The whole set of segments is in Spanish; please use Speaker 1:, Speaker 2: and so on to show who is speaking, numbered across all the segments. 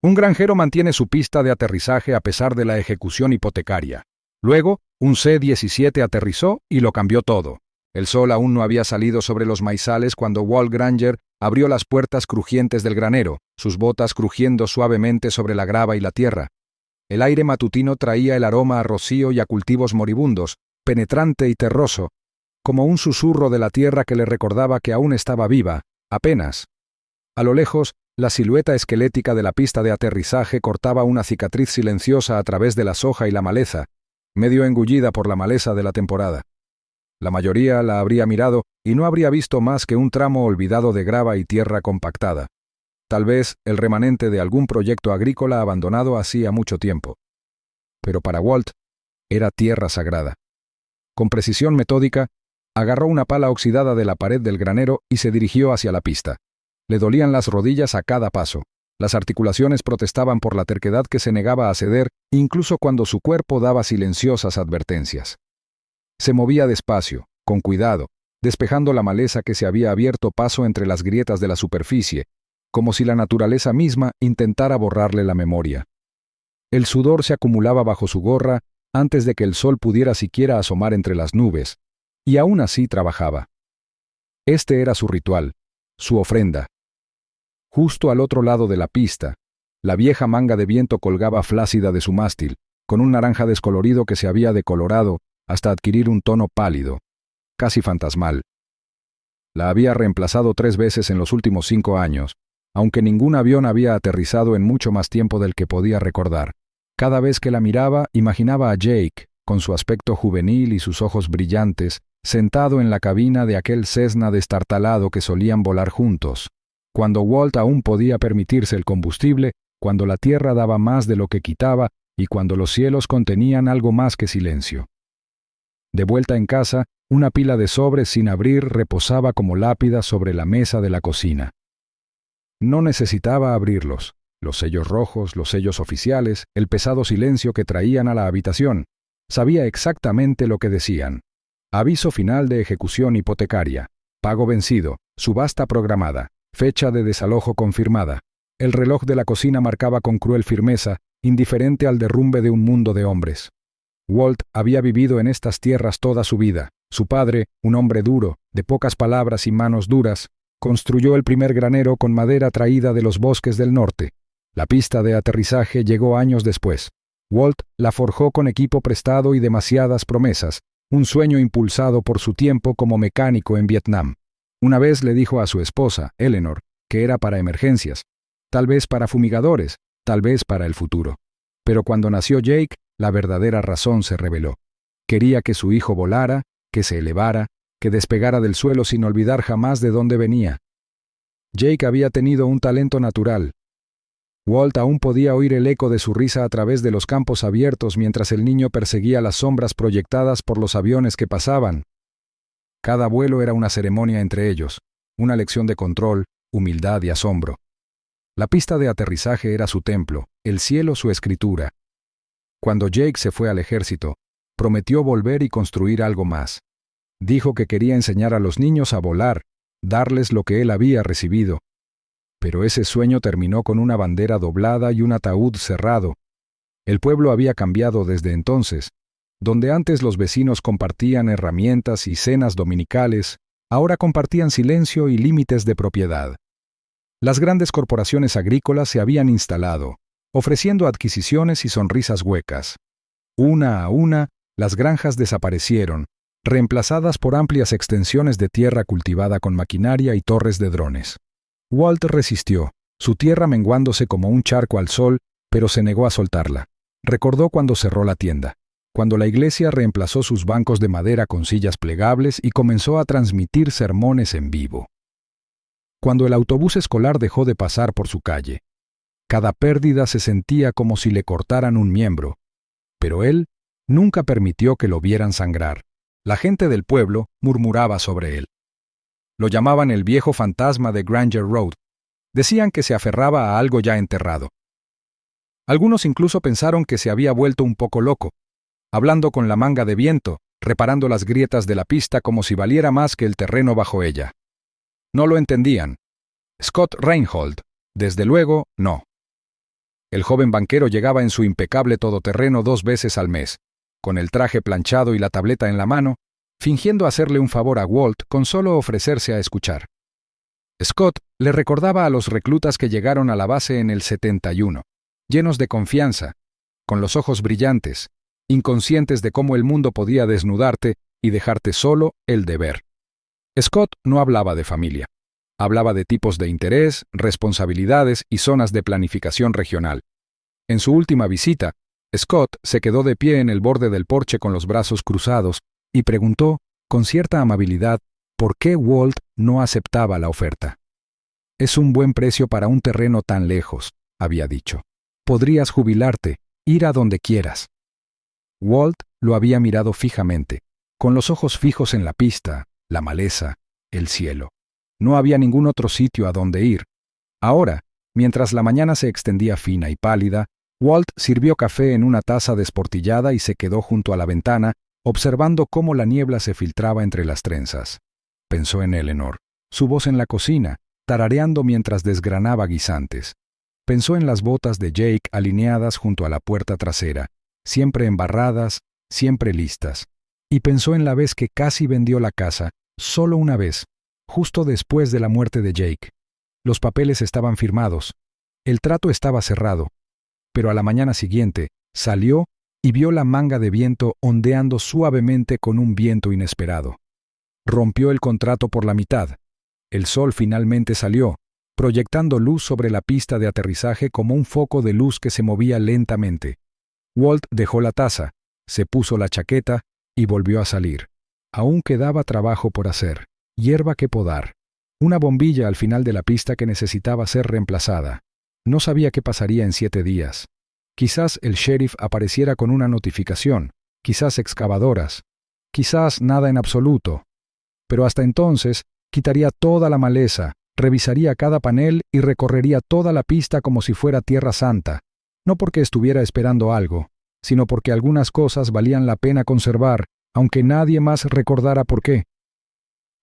Speaker 1: Un granjero mantiene su pista de aterrizaje a pesar de la ejecución hipotecaria. Luego, un C-17 aterrizó y lo cambió todo. El sol aún no había salido sobre los maizales cuando Walt Granger abrió las puertas crujientes del granero, sus botas crujiendo suavemente sobre la grava y la tierra. El aire matutino traía el aroma a rocío y a cultivos moribundos, penetrante y terroso, como un susurro de la tierra que le recordaba que aún estaba viva, apenas. A lo lejos, la silueta esquelética de la pista de aterrizaje cortaba una cicatriz silenciosa a través de la soja y la maleza, medio engullida por la maleza de la temporada. La mayoría la habría mirado y no habría visto más que un tramo olvidado de grava y tierra compactada. Tal vez el remanente de algún proyecto agrícola abandonado hacía mucho tiempo. Pero para Walt era tierra sagrada. Con precisión metódica, agarró una pala oxidada de la pared del granero y se dirigió hacia la pista. Le dolían las rodillas a cada paso. Las articulaciones protestaban por la terquedad que se negaba a ceder, incluso cuando su cuerpo daba silenciosas advertencias. Se movía despacio, con cuidado, despejando la maleza que se había abierto paso entre las grietas de la superficie, como si la naturaleza misma intentara borrarle la memoria. El sudor se acumulaba bajo su gorra antes de que el sol pudiera siquiera asomar entre las nubes, y aún así trabajaba. Este era su ritual, su ofrenda. Justo al otro lado de la pista, la vieja manga de viento colgaba flácida de su mástil, con un naranja descolorido que se había decolorado hasta adquirir un tono pálido, casi fantasmal. La había reemplazado 3 veces en los últimos 5 años, aunque ningún avión había aterrizado en mucho más tiempo del que podía recordar. Cada vez que la miraba, imaginaba a Jake, con su aspecto juvenil y sus ojos brillantes, sentado en la cabina de aquel Cessna destartalado que solían volar juntos, cuando Walt aún podía permitirse el combustible, cuando la tierra daba más de lo que quitaba y cuando los cielos contenían algo más que silencio. De vuelta en casa, una pila de sobres sin abrir reposaba como lápida sobre la mesa de la cocina. No necesitaba abrirlos. Los sellos rojos, los sellos oficiales, el pesado silencio que traían a la habitación. Sabía exactamente lo que decían. Aviso final de ejecución hipotecaria. Pago vencido. Subasta programada. Fecha de desalojo confirmada. El reloj de la cocina marcaba con cruel firmeza, indiferente al derrumbe de un mundo de hombres. Walt había vivido en estas tierras toda su vida. Su padre, un hombre duro, de pocas palabras y manos duras, construyó el primer granero con madera traída de los bosques del norte. La pista de aterrizaje llegó años después. Walt la forjó con equipo prestado y demasiadas promesas, un sueño impulsado por su tiempo como mecánico en Vietnam. Una vez le dijo a su esposa, Eleanor, que era para emergencias, tal vez para fumigadores, tal vez para el futuro. Pero cuando nació Jake, la verdadera razón se reveló. Quería que su hijo volara, que se elevara, que despegara del suelo sin olvidar jamás de dónde venía. Jake había tenido un talento natural. Walt aún podía oír el eco de su risa a través de los campos abiertos mientras el niño perseguía las sombras proyectadas por los aviones que pasaban. Cada vuelo era una ceremonia entre ellos, una lección de control, humildad y asombro. La pista de aterrizaje era su templo, el cielo su escritura. Cuando Jake se fue al ejército, prometió volver y construir algo más. Dijo que quería enseñar a los niños a volar, darles lo que él había recibido. Pero ese sueño terminó con una bandera doblada y un ataúd cerrado. El pueblo había cambiado desde entonces. Donde antes los vecinos compartían herramientas y cenas dominicales, ahora compartían silencio y límites de propiedad. Las grandes corporaciones agrícolas se habían instalado, ofreciendo adquisiciones y sonrisas huecas. Una a una, las granjas desaparecieron, reemplazadas por amplias extensiones de tierra cultivada con maquinaria y torres de drones. Walt resistió, su tierra menguándose como un charco al sol, pero se negó a soltarla. Recordó cuando cerró la tienda, cuando la iglesia reemplazó sus bancos de madera con sillas plegables y comenzó a transmitir sermones en vivo. Cuando el autobús escolar dejó de pasar por su calle. Cada pérdida se sentía como si le cortaran un miembro, pero él nunca permitió que lo vieran sangrar. La gente del pueblo murmuraba sobre él. Lo llamaban el viejo fantasma de Granger Road. Decían que se aferraba a algo ya enterrado. Algunos incluso pensaron que se había vuelto un poco loco, hablando con la manga de viento, reparando las grietas de la pista como si valiera más que el terreno bajo ella. No lo entendían. Scott Reinhold, desde luego, no. El joven banquero llegaba en su impecable todoterreno 2 veces al mes, con el traje planchado y la tableta en la mano, fingiendo hacerle un favor a Walt con solo ofrecerse a escuchar. Scott le recordaba a los reclutas que llegaron a la base en el 71, llenos de confianza, con los ojos brillantes, inconscientes de cómo el mundo podía desnudarte y dejarte solo el deber. Scott no hablaba de familia. Hablaba de tipos de interés, responsabilidades y zonas de planificación regional. En su última visita, Scott se quedó de pie en el borde del porche con los brazos cruzados y preguntó, con cierta amabilidad, por qué Walt no aceptaba la oferta. «Es un buen precio para un terreno tan lejos», había dicho. «Podrías jubilarte, ir a donde quieras». Walt lo había mirado fijamente, con los ojos fijos en la pista, la maleza, el cielo. No había ningún otro sitio a donde ir. Ahora, mientras la mañana se extendía fina y pálida, Walt sirvió café en una taza desportillada y se quedó junto a la ventana, observando cómo la niebla se filtraba entre las trenzas. Pensó en Eleanor, su voz en la cocina, tarareando mientras desgranaba guisantes. Pensó en las botas de Jake alineadas junto a la puerta trasera, siempre embarradas, siempre listas. Y pensó en la vez que casi vendió la casa, solo una vez, justo después de la muerte de Jake. Los papeles estaban firmados. El trato estaba cerrado. Pero a la mañana siguiente, salió y vio la manga de viento ondeando suavemente con un viento inesperado. Rompió el contrato por la mitad. El sol finalmente salió, proyectando luz sobre la pista de aterrizaje como un foco de luz que se movía lentamente. Walt dejó la taza, se puso la chaqueta y volvió a salir. Aún quedaba trabajo por hacer, hierba que podar, una bombilla al final de la pista que necesitaba ser reemplazada. No sabía qué pasaría en 7 días. Quizás el sheriff apareciera con una notificación, quizás excavadoras, quizás nada en absoluto. Pero hasta entonces, quitaría toda la maleza, revisaría cada panel y recorrería toda la pista como si fuera Tierra Santa, no porque estuviera esperando algo, sino porque algunas cosas valían la pena conservar, aunque nadie más recordara por qué.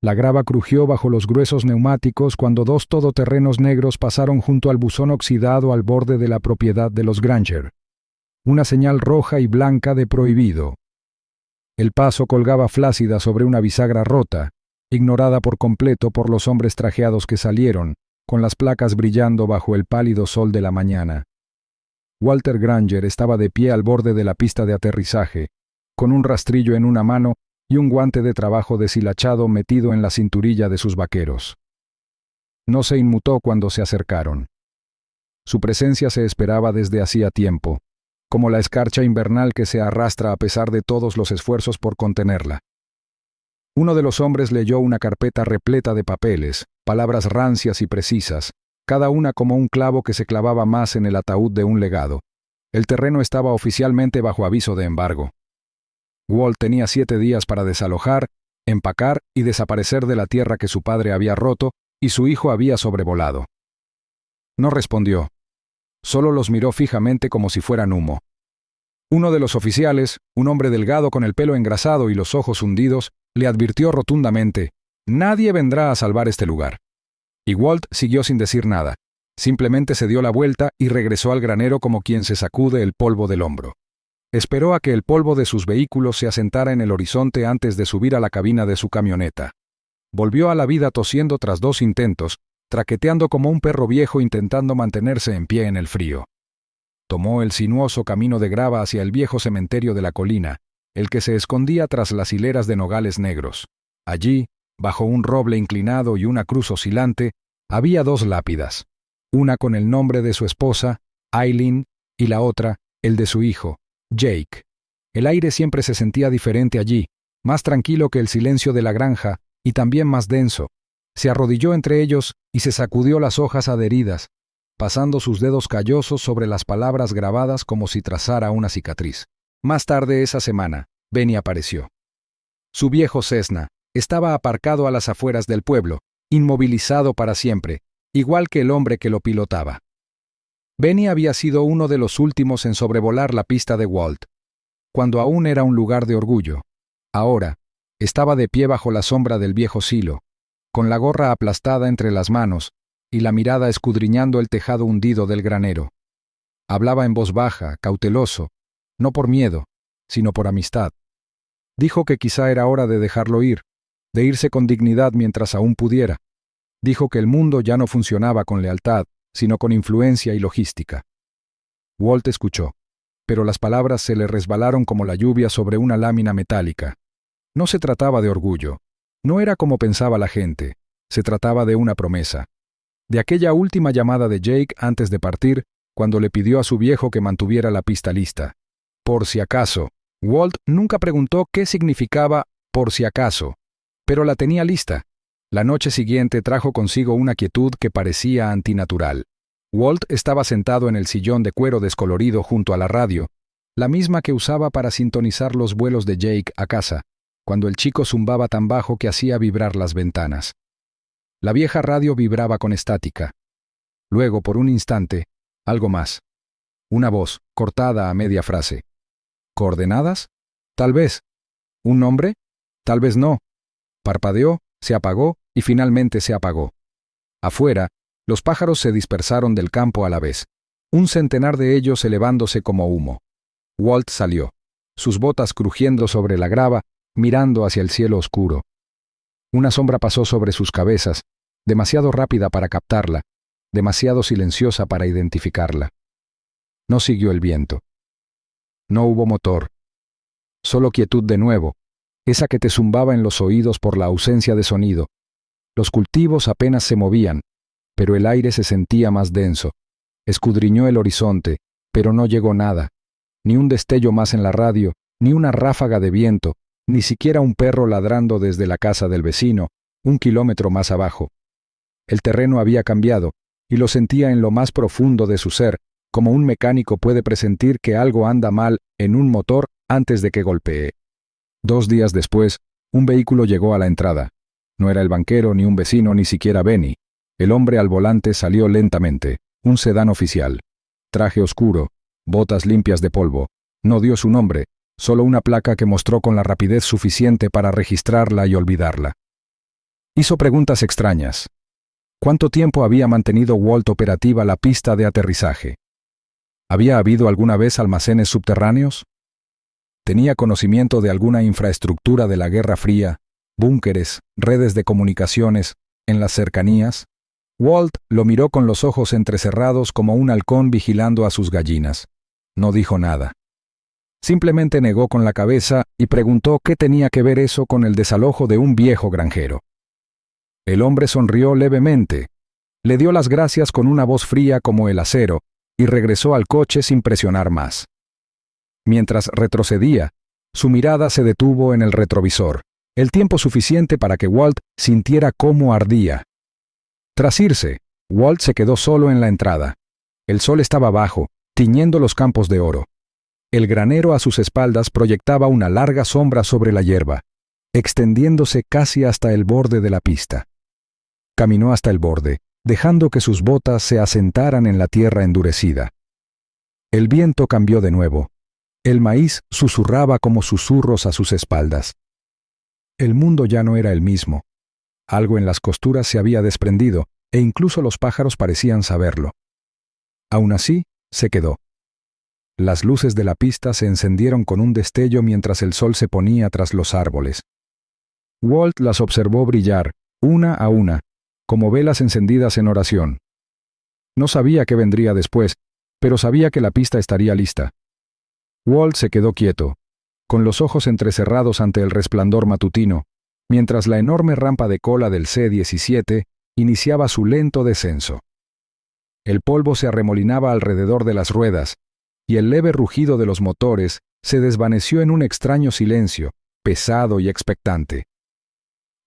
Speaker 1: La grava crujió bajo los gruesos neumáticos cuando 2 todoterrenos negros pasaron junto al buzón oxidado al borde de la propiedad de los Granger. Una señal roja y blanca de prohibido. El paso colgaba flácida sobre una bisagra rota, ignorada por completo por los hombres trajeados que salieron, con las placas brillando bajo el pálido sol de la mañana. Walter Granger estaba de pie al borde de la pista de aterrizaje, con un rastrillo en una mano y un guante de trabajo deshilachado metido en la cinturilla de sus vaqueros. No se inmutó cuando se acercaron. Su presencia se esperaba desde hacía tiempo, como la escarcha invernal que se arrastra a pesar de todos los esfuerzos por contenerla. Uno de los hombres leyó una carpeta repleta de papeles, palabras rancias y precisas, cada una como un clavo que se clavaba más en el ataúd de un legado. El terreno estaba oficialmente bajo aviso de embargo. Walt tenía 7 días para desalojar, empacar y desaparecer de la tierra que su padre había roto y su hijo había sobrevolado. No respondió. Solo los miró fijamente como si fueran humo. Uno de los oficiales, un hombre delgado con el pelo engrasado y los ojos hundidos, le advirtió rotundamente: «Nadie vendrá a salvar este lugar». Y Walt siguió sin decir nada. Simplemente se dio la vuelta y regresó al granero como quien se sacude el polvo del hombro. Esperó a que el polvo de sus vehículos se asentara en el horizonte antes de subir a la cabina de su camioneta. Volvió a la vida tosiendo tras 2 intentos, traqueteando como un perro viejo intentando mantenerse en pie en el frío. Tomó el sinuoso camino de grava hacia el viejo cementerio de la colina, el que se escondía tras las hileras de nogales negros. Allí, bajo un roble inclinado y una cruz oscilante, había 2 lápidas, una con el nombre de su esposa, Eileen, y la otra, el de su hijo, Jake. El aire siempre se sentía diferente allí, más tranquilo que el silencio de la granja y también más denso. Se arrodilló entre ellos y se sacudió las hojas adheridas, pasando sus dedos callosos sobre las palabras grabadas como si trazara una cicatriz. Más tarde esa semana, Benny apareció. Su viejo Cessna estaba aparcado a las afueras del pueblo, inmovilizado para siempre, igual que el hombre que lo pilotaba. Benny había sido uno de los últimos en sobrevolar la pista de Walt, cuando aún era un lugar de orgullo. Ahora, estaba de pie bajo la sombra del viejo silo, con la gorra aplastada entre las manos y la mirada escudriñando el tejado hundido del granero. Hablaba en voz baja, cauteloso, no por miedo, sino por amistad. Dijo que quizá era hora de dejarlo ir, de irse con dignidad mientras aún pudiera. Dijo que el mundo ya no funcionaba con lealtad, sino con influencia y logística. Walt escuchó, pero las palabras se le resbalaron como la lluvia sobre una lámina metálica. No se trataba de orgullo, no era como pensaba la gente, se trataba de una promesa. De aquella última llamada de Jake antes de partir, cuando le pidió a su viejo que mantuviera la pista lista. Por si acaso. Walt nunca preguntó qué significaba por si acaso, pero la tenía lista. La noche siguiente trajo consigo una quietud que parecía antinatural. Walt estaba sentado en el sillón de cuero descolorido junto a la radio, la misma que usaba para sintonizar los vuelos de Jake a casa, cuando el chico zumbaba tan bajo que hacía vibrar las ventanas. La vieja radio vibraba con estática. Luego, por un instante, algo más. Una voz, cortada a media frase. ¿Coordenadas? Tal vez. ¿Un nombre? Tal vez no. Parpadeó, se apagó y finalmente se apagó. Afuera, los pájaros se dispersaron del campo a la vez, un centenar de ellos elevándose como humo. Walt salió, sus botas crujiendo sobre la grava, mirando hacia el cielo oscuro. Una sombra pasó sobre sus cabezas, demasiado rápida para captarla, demasiado silenciosa para identificarla. No siguió el viento. No hubo motor. Solo quietud de nuevo, esa que te zumbaba en los oídos por la ausencia de sonido. Los cultivos apenas se movían, pero el aire se sentía más denso. Escudriñó el horizonte, pero no llegó nada. Ni un destello más en la radio, ni una ráfaga de viento, ni siquiera un perro ladrando desde la casa del vecino, 1 kilómetro más abajo. El terreno había cambiado, y lo sentía en lo más profundo de su ser, como un mecánico puede presentir que algo anda mal en un motor antes de que golpee. 2 días después, un vehículo llegó a la entrada. No era el banquero, ni un vecino, ni siquiera Benny. El hombre al volante salió lentamente, un sedán oficial. Traje oscuro, botas limpias de polvo. No dio su nombre, solo una placa que mostró con la rapidez suficiente para registrarla y olvidarla. Hizo preguntas extrañas. ¿Cuánto tiempo había mantenido Walt operativa la pista de aterrizaje? ¿Había habido alguna vez almacenes subterráneos? ¿Tenía conocimiento de alguna infraestructura de la Guerra Fría, búnkeres, redes de comunicaciones, en las cercanías? Walt lo miró con los ojos entrecerrados como un halcón vigilando a sus gallinas. No dijo nada. Simplemente negó con la cabeza y preguntó qué tenía que ver eso con el desalojo de un viejo granjero. El hombre sonrió levemente, le dio las gracias con una voz fría como el acero y regresó al coche sin presionar más. Mientras retrocedía, su mirada se detuvo en el retrovisor, el tiempo suficiente para que Walt sintiera cómo ardía. Tras irse, Walt se quedó solo en la entrada. El sol estaba bajo, tiñendo los campos de oro. El granero a sus espaldas proyectaba una larga sombra sobre la hierba, extendiéndose casi hasta el borde de la pista. Caminó hasta el borde, dejando que sus botas se asentaran en la tierra endurecida. El viento cambió de nuevo. El maíz susurraba como susurros a sus espaldas. El mundo ya no era el mismo. Algo en las costuras se había desprendido, e incluso los pájaros parecían saberlo. Aún así, se quedó. Las luces de la pista se encendieron con un destello mientras el sol se ponía tras los árboles. Walt las observó brillar, una a una, como velas encendidas en oración. No sabía qué vendría después, pero sabía que la pista estaría lista. Walt se quedó quieto, con los ojos entrecerrados ante el resplandor matutino, mientras la enorme rampa de cola del C-17 iniciaba su lento descenso. El polvo se arremolinaba alrededor de las ruedas, y el leve rugido de los motores se desvaneció en un extraño silencio, pesado y expectante.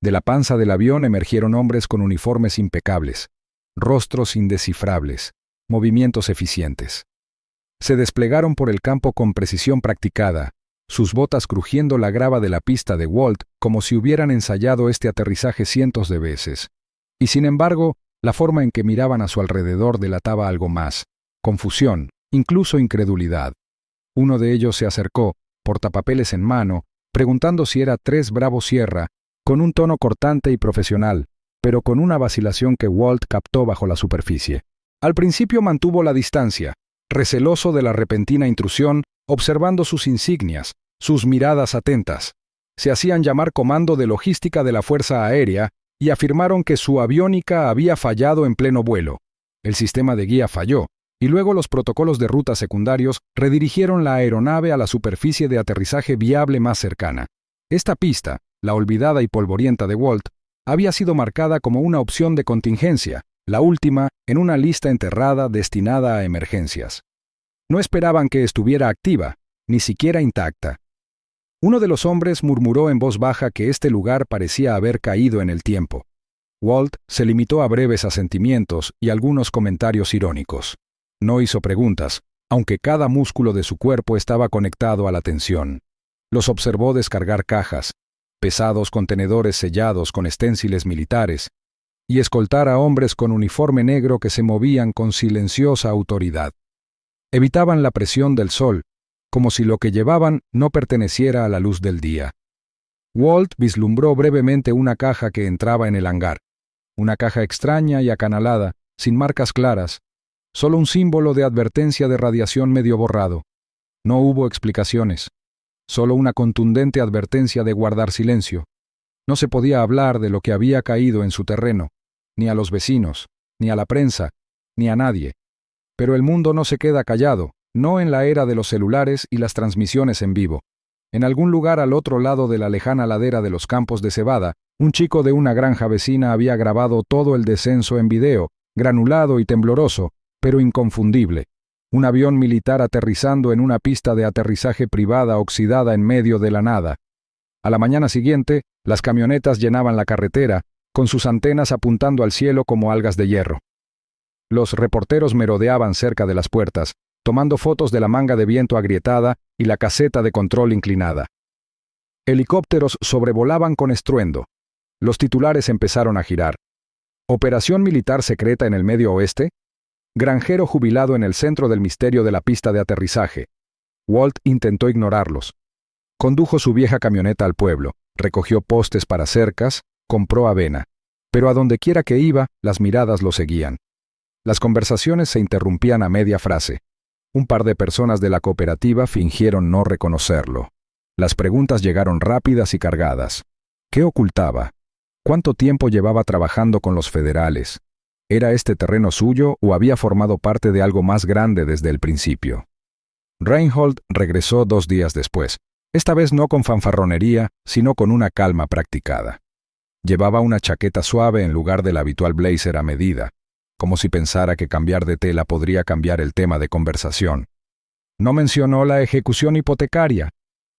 Speaker 1: De la panza del avión emergieron hombres con uniformes impecables, rostros indescifrables, movimientos eficientes. Se desplegaron por el campo con precisión practicada, sus botas crujiendo la grava de la pista de Walt como si hubieran ensayado este aterrizaje cientos de veces. Y sin embargo, la forma en que miraban a su alrededor delataba algo más: confusión, incluso incredulidad. Uno de ellos se acercó, portapapeles en mano, preguntando si era 3 Bravo Sierra, con un tono cortante y profesional, pero con una vacilación que Walt captó bajo la superficie. Al principio mantuvo la distancia, receloso de la repentina intrusión, observando sus insignias, sus miradas atentas. Se hacían llamar Comando de Logística de la Fuerza Aérea y afirmaron que su aviónica había fallado en pleno vuelo. El sistema de guía falló, y luego los protocolos de ruta secundarios redirigieron la aeronave a la superficie de aterrizaje viable más cercana. Esta pista, la olvidada y polvorienta de Walt, había sido marcada como una opción de contingencia, la última en una lista enterrada destinada a emergencias. No esperaban que estuviera activa, ni siquiera intacta. Uno de los hombres murmuró en voz baja que este lugar parecía haber caído en el tiempo. Walt se limitó a breves asentimientos y algunos comentarios irónicos. No hizo preguntas, aunque cada músculo de su cuerpo estaba conectado a la tensión. Los observó descargar cajas, pesados contenedores sellados con esténciles militares, y escoltar a hombres con uniforme negro que se movían con silenciosa autoridad. Evitaban la presión del sol, como si lo que llevaban no perteneciera a la luz del día. Walt vislumbró brevemente una caja que entraba en el hangar. Una caja extraña y acanalada, sin marcas claras, solo un símbolo de advertencia de radiación medio borrado. No hubo explicaciones, solo una contundente advertencia de guardar silencio. No se podía hablar de lo que había caído en su terreno, ni a los vecinos, ni a la prensa, ni a nadie. Pero el mundo no se queda callado, no en la era de los celulares y las transmisiones en vivo. En algún lugar al otro lado de la lejana ladera de los campos de cebada, un chico de una granja vecina había grabado todo el descenso en video, granulado y tembloroso, pero inconfundible. Un avión militar aterrizando en una pista de aterrizaje privada oxidada en medio de la nada. A la mañana siguiente, las camionetas llenaban la carretera, con sus antenas apuntando al cielo como algas de hierro. Los reporteros merodeaban cerca de las puertas, tomando fotos de la manga de viento agrietada y la caseta de control inclinada. Helicópteros sobrevolaban con estruendo. Los titulares empezaron a girar. ¿Operación militar secreta en el Medio Oeste? Granjero jubilado en el centro del misterio de la pista de aterrizaje. Walt intentó ignorarlos. Condujo su vieja camioneta al pueblo, recogió postes para cercas, compró avena. Pero a donde quiera que iba, las miradas lo seguían. Las conversaciones se interrumpían a media frase. Un par de personas de la cooperativa fingieron no reconocerlo. Las preguntas llegaron rápidas y cargadas. ¿Qué ocultaba? ¿Cuánto tiempo llevaba trabajando con los federales? ¿Era este terreno suyo o había formado parte de algo más grande desde el principio? Reinhold regresó 2 días después, esta vez no con fanfarronería, sino con una calma practicada. Llevaba una chaqueta suave en lugar del habitual blazer a medida, como si pensara que cambiar de tela podría cambiar el tema de conversación. No mencionó la ejecución hipotecaria.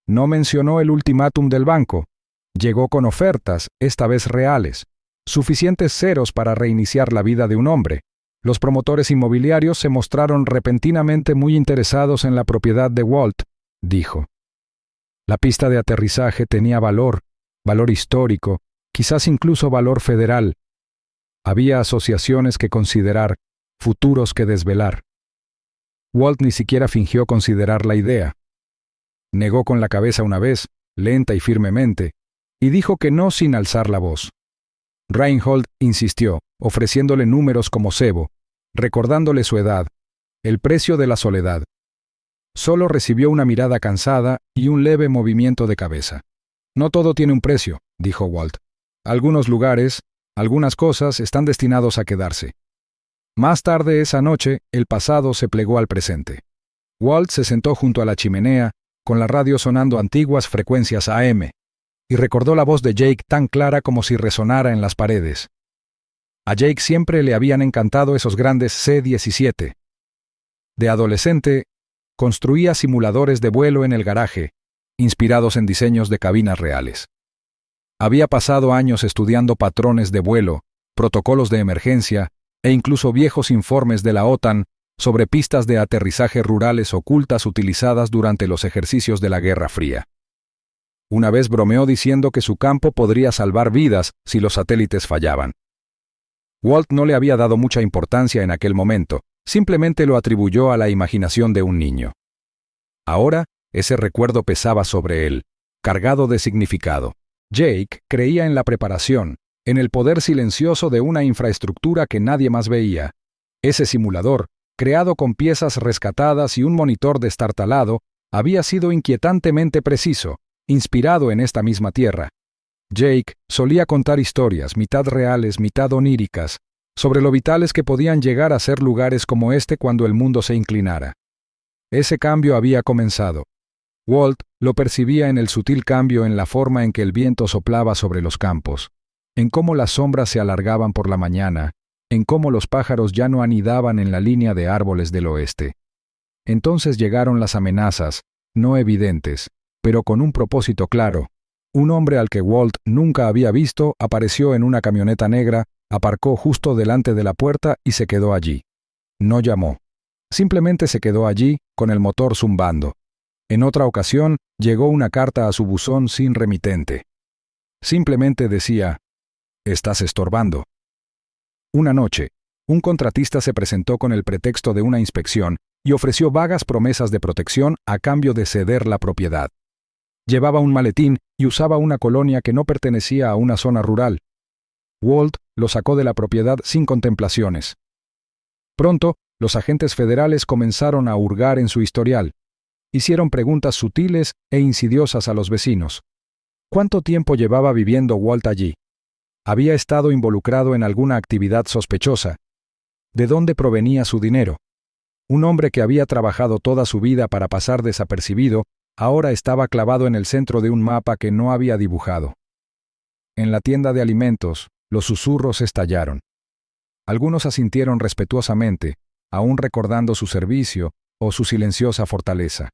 Speaker 1: No mencionó el ultimátum del banco. Llegó con ofertas, esta vez reales, suficientes ceros para reiniciar la vida de un hombre. Los promotores inmobiliarios se mostraron repentinamente muy interesados en la propiedad de Walt, dijo. La pista de aterrizaje tenía valor histórico, quizás incluso valor federal. Había asociaciones que considerar, futuros que desvelar. Walt ni siquiera fingió considerar la idea. Negó con la cabeza una vez, lenta y firmemente, y dijo que no sin alzar la voz. Reinhold insistió, ofreciéndole números como cebo, recordándole su edad, el precio de la soledad. Solo recibió una mirada cansada y un leve movimiento de cabeza. No todo tiene un precio, dijo Walt. Algunos lugares, algunas cosas están destinados a quedarse. Más tarde esa noche, el pasado se plegó al presente. Walt se sentó junto a la chimenea, con la radio sonando antiguas frecuencias AM, y recordó la voz de Jake tan clara como si resonara en las paredes. A Jake siempre le habían encantado esos grandes C-17. De adolescente, construía simuladores de vuelo en el garaje, inspirados en diseños de cabinas reales. Había pasado años estudiando patrones de vuelo, protocolos de emergencia e incluso viejos informes de la OTAN sobre pistas de aterrizaje rurales ocultas utilizadas durante los ejercicios de la Guerra Fría. Una vez bromeó diciendo que su campo podría salvar vidas si los satélites fallaban. Walt no le había dado mucha importancia en aquel momento, simplemente lo atribuyó a la imaginación de un niño. Ahora, ese recuerdo pesaba sobre él, cargado de significado. Jake creía en la preparación, en el poder silencioso de una infraestructura que nadie más veía. Ese simulador, creado con piezas rescatadas y un monitor destartalado, había sido inquietantemente preciso, inspirado en esta misma tierra. Jake solía contar historias, mitad reales, mitad oníricas, sobre lo vitales que podían llegar a ser lugares como este cuando el mundo se inclinara. Ese cambio había comenzado. Walt lo percibía en el sutil cambio en la forma en que el viento soplaba sobre los campos, en cómo las sombras se alargaban por la mañana, en cómo los pájaros ya no anidaban en la línea de árboles del oeste. Entonces llegaron las amenazas, no evidentes, pero con un propósito claro. Un hombre al que Walt nunca había visto apareció en una camioneta negra, aparcó justo delante de la puerta y se quedó allí. No llamó. Simplemente se quedó allí, con el motor zumbando. En otra ocasión, llegó una carta a su buzón sin remitente. Simplemente decía: «Estás estorbando». Una noche, un contratista se presentó con el pretexto de una inspección y ofreció vagas promesas de protección a cambio de ceder la propiedad. Llevaba un maletín y usaba una colonia que no pertenecía a una zona rural. Walt lo sacó de la propiedad sin contemplaciones. Pronto, los agentes federales comenzaron a hurgar en su historial. Hicieron preguntas sutiles e insidiosas a los vecinos. ¿Cuánto tiempo llevaba viviendo Walt allí? ¿Había estado involucrado en alguna actividad sospechosa? ¿De dónde provenía su dinero? Un hombre que había trabajado toda su vida para pasar desapercibido, ahora estaba clavado en el centro de un mapa que no había dibujado. En la tienda de alimentos, los susurros estallaron. Algunos asintieron respetuosamente, aún recordando su servicio o su silenciosa fortaleza.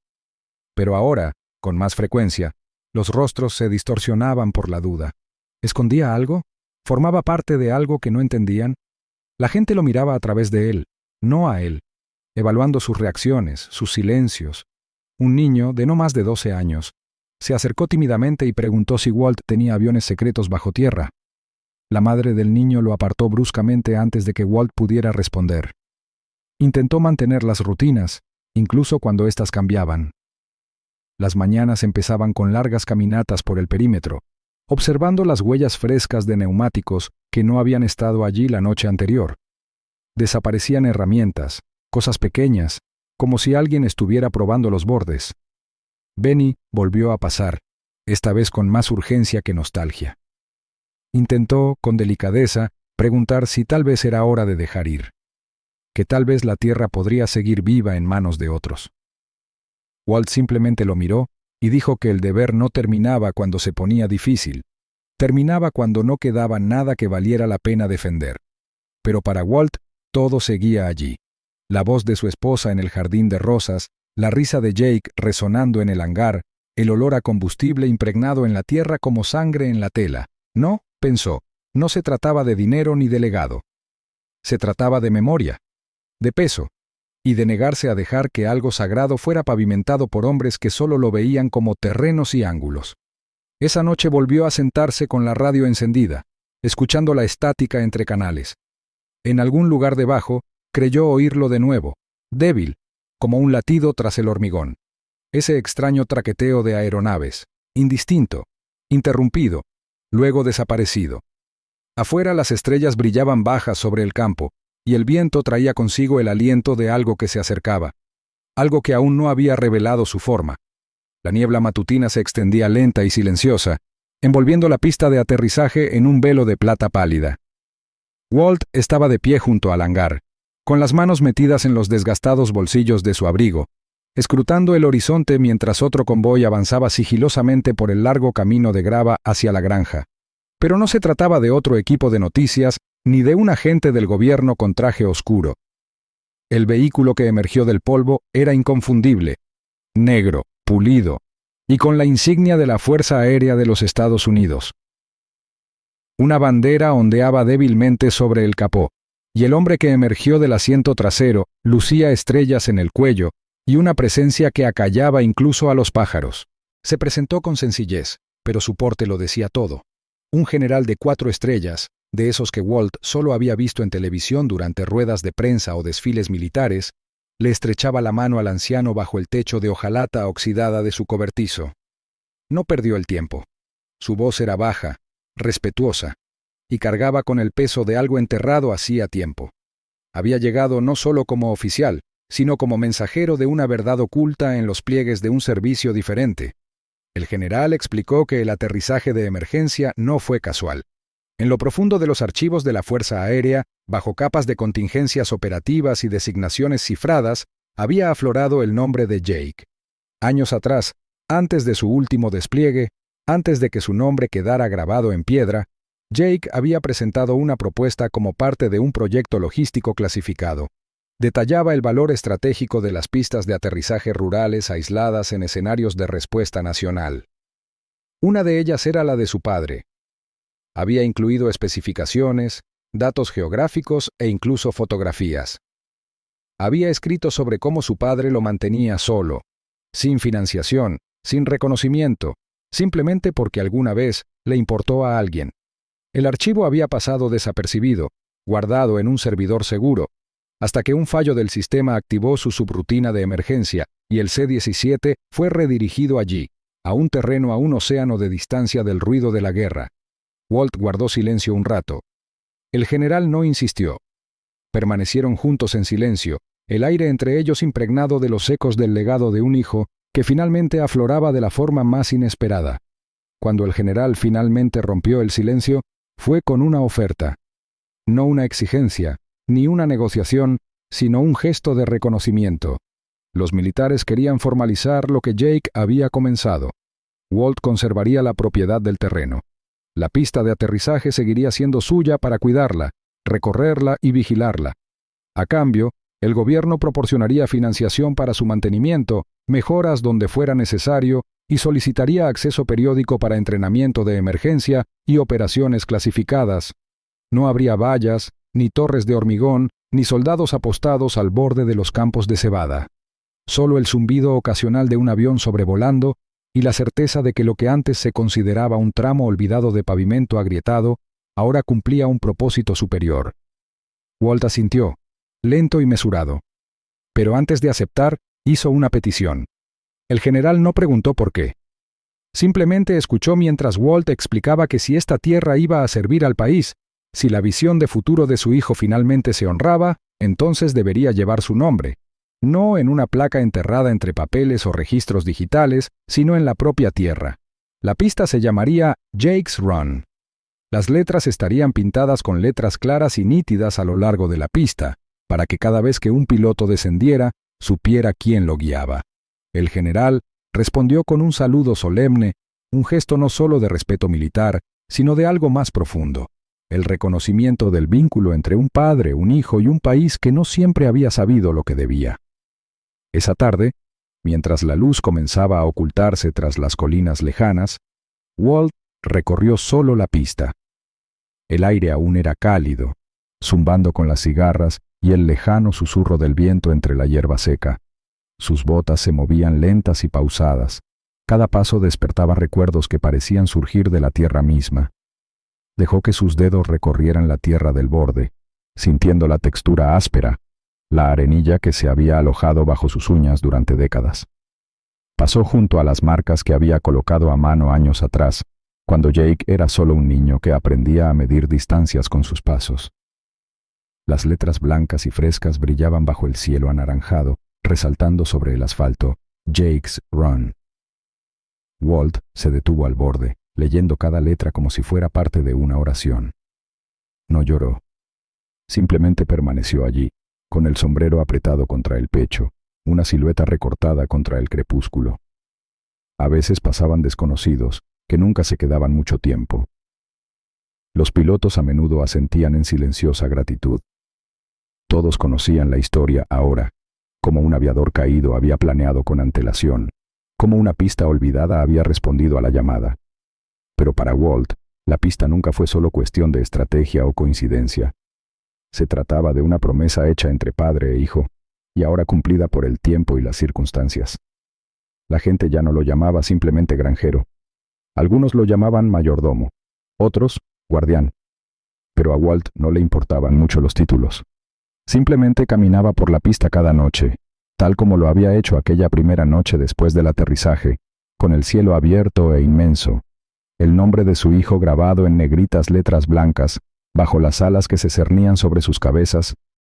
Speaker 1: Pero ahora, con más frecuencia, los rostros se distorsionaban por la duda. ¿Escondía algo? ¿Formaba parte de algo que no entendían? La gente lo miraba a través de él, no a él, evaluando sus reacciones, sus silencios. Un niño, de no más de 12 años, se acercó tímidamente y preguntó si Walt tenía aviones secretos bajo tierra. La madre del niño lo apartó bruscamente antes de que Walt pudiera responder. Intentó mantener las rutinas, incluso cuando éstas cambiaban. Las mañanas empezaban con largas caminatas por el perímetro, observando las huellas frescas de neumáticos que no habían estado allí la noche anterior. Desaparecían herramientas, cosas pequeñas, como si alguien estuviera probando los bordes. Benny volvió a pasar, esta vez con más urgencia que nostalgia. Intentó, con delicadeza, preguntar si tal vez era hora de dejar ir, que tal vez la tierra podría seguir viva en manos de otros. Walt simplemente lo miró y dijo que el deber no terminaba cuando se ponía difícil, terminaba cuando no quedaba nada que valiera la pena defender. Pero para Walt, todo seguía allí. La voz de su esposa en el jardín de rosas, la risa de Jake resonando en el hangar, el olor a combustible impregnado en la tierra como sangre en la tela. No, pensó, no se trataba de dinero ni de legado. Se trataba de memoria, de peso, y de negarse a dejar que algo sagrado fuera pavimentado por hombres que solo lo veían como terrenos y ángulos. Esa noche volvió a sentarse con la radio encendida, escuchando la estática entre canales. En algún lugar debajo, creyó oírlo de nuevo, débil, como un latido tras el hormigón. Ese extraño traqueteo de aeronaves, indistinto, interrumpido, luego desaparecido. Afuera las estrellas brillaban bajas sobre el campo, y el viento traía consigo el aliento de algo que se acercaba, algo que aún no había revelado su forma. La niebla matutina se extendía lenta y silenciosa, envolviendo la pista de aterrizaje en un velo de plata pálida. Walt estaba de pie junto al hangar, con las manos metidas en los desgastados bolsillos de su abrigo, escrutando el horizonte mientras otro convoy avanzaba sigilosamente por el largo camino de grava hacia la granja. Pero no se trataba de otro equipo de noticias ni de un agente del gobierno con traje oscuro. El vehículo que emergió del polvo era inconfundible, negro, pulido, y con la insignia de la Fuerza Aérea de los Estados Unidos. Una bandera ondeaba débilmente sobre el capó, y el hombre que emergió del asiento trasero lucía estrellas en el cuello y una presencia que acallaba incluso a los pájaros. Se presentó con sencillez, pero su porte lo decía todo. Un general de 4 estrellas, de esos que Walt solo había visto en televisión durante ruedas de prensa o desfiles militares, le estrechaba la mano al anciano bajo el techo de hojalata oxidada de su cobertizo. No perdió el tiempo. Su voz era baja, respetuosa, y cargaba con el peso de algo enterrado hacía tiempo. Había llegado no solo como oficial, sino como mensajero de una verdad oculta en los pliegues de un servicio diferente. El general explicó que el aterrizaje de emergencia no fue casual. En lo profundo de los archivos de la Fuerza Aérea, bajo capas de contingencias operativas y designaciones cifradas, había aflorado el nombre de Jake. Años atrás, antes de su último despliegue, antes de que su nombre quedara grabado en piedra, Jake había presentado una propuesta como parte de un proyecto logístico clasificado. Detallaba el valor estratégico de las pistas de aterrizaje rurales aisladas en escenarios de respuesta nacional. Una de ellas era la de su padre. Había incluido especificaciones, datos geográficos e incluso fotografías. Había escrito sobre cómo su padre lo mantenía solo, sin financiación, sin reconocimiento, simplemente porque alguna vez le importó a alguien. El archivo había pasado desapercibido, guardado en un servidor seguro, hasta que un fallo del sistema activó su subrutina de emergencia y el C-17 fue redirigido allí, a un terreno a un océano de distancia del ruido de la guerra. Walt guardó silencio un rato. El general no insistió. Permanecieron juntos en silencio, el aire entre ellos impregnado de los ecos del legado de un hijo que finalmente afloraba de la forma más inesperada. Cuando el general finalmente rompió el silencio, fue con una oferta. No una exigencia, ni una negociación, sino un gesto de reconocimiento. Los militares querían formalizar lo que Jake había comenzado. Walt conservaría la propiedad del terreno. La pista de aterrizaje seguiría siendo suya para cuidarla, recorrerla y vigilarla. A cambio, el gobierno proporcionaría financiación para su mantenimiento, mejoras donde fuera necesario y solicitaría acceso periódico para entrenamiento de emergencia y operaciones clasificadas. No habría vallas, ni torres de hormigón, ni soldados apostados al borde de los campos de cebada. Solo el zumbido ocasional de un avión sobrevolando y la certeza de que lo que antes se consideraba un tramo olvidado de pavimento agrietado, ahora cumplía un propósito superior. Walt asintió, lento y mesurado. Pero antes de aceptar, hizo una petición. El general no preguntó por qué. Simplemente escuchó mientras Walt explicaba que si esta tierra iba a servir al país, si la visión de futuro de su hijo finalmente se honraba, entonces debería llevar su nombre. No en una placa enterrada entre papeles o registros digitales, sino en la propia tierra. La pista se llamaría Jake's Run. Las letras estarían pintadas con letras claras y nítidas a lo largo de la pista, para que cada vez que un piloto descendiera, supiera quién lo guiaba. El general respondió con un saludo solemne, un gesto no solo de respeto militar, sino de algo más profundo, el reconocimiento del vínculo entre un padre, un hijo y un país que no siempre había sabido lo que debía. Esa tarde, mientras la luz comenzaba a ocultarse tras las colinas lejanas, Walt recorrió solo la pista. El aire aún era cálido, zumbando con las cigarras y el lejano susurro del viento entre la hierba seca. Sus botas se movían lentas y pausadas. Cada paso despertaba recuerdos que parecían surgir de la tierra misma. Dejó que sus dedos recorrieran la tierra del borde, sintiendo la textura áspera, la arenilla que se había alojado bajo sus uñas durante décadas. Pasó junto a las marcas que había colocado a mano años atrás, cuando Jake era solo un niño que aprendía a medir distancias con sus pasos. Las letras blancas y frescas brillaban bajo el cielo anaranjado, resaltando sobre el asfalto, Jake's Run. Walt se detuvo al borde, leyendo cada letra como si fuera parte de una oración. No lloró. Simplemente permaneció allí, con el sombrero apretado contra el pecho, una silueta recortada contra el crepúsculo. A veces pasaban desconocidos, que nunca se quedaban mucho tiempo. Los pilotos a menudo asentían en silenciosa gratitud. Todos conocían la historia ahora, como un aviador caído había planeado con antelación, como una pista olvidada había respondido a la llamada. Pero para Walt, la pista nunca fue solo cuestión de estrategia o coincidencia. Se trataba de una promesa hecha entre padre e hijo, y ahora cumplida por el tiempo y las circunstancias. La gente ya no lo llamaba simplemente granjero. Algunos lo llamaban mayordomo, otros guardián. Pero a Walt no le importaban mucho los títulos. Simplemente caminaba por la pista cada noche, tal como lo había hecho aquella primera noche después del aterrizaje, con el cielo abierto e inmenso, el nombre de su hijo grabado en negritas letras blancas, bajo las alas que se cernían sobre sus cabezas